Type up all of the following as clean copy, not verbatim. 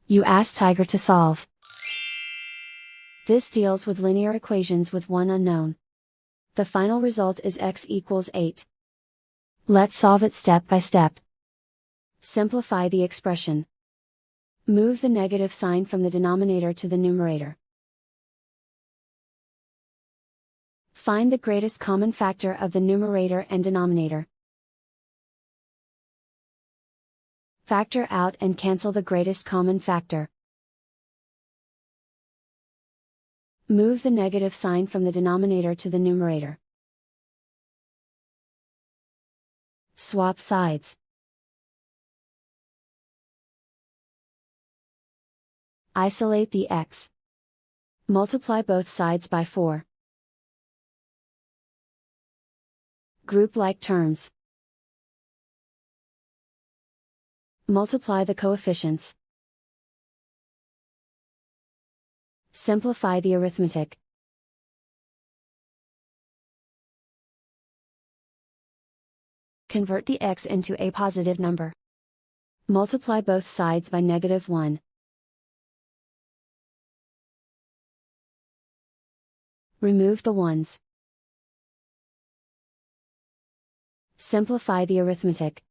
You ask Tiger to solve. This deals with linear equations with one unknown. The final result is x equals 8. Let's solve it step by step. Simplify the expression. Move the negative sign from the denominator to the numerator. Find the greatest common factor of the numerator and denominator. Factor out and cancel the greatest common factor. Move the negative sign from the denominator to the numerator. Swap sides. Isolate the x. Multiply both sides by 4. Group like terms. Multiply the coefficients. Simplify the arithmetic. Convert the x into a positive number. Multiply both sides by -1. Remove the ones. Simplify the arithmetic.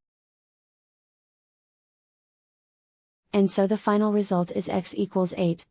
And so the final result is x equals 8.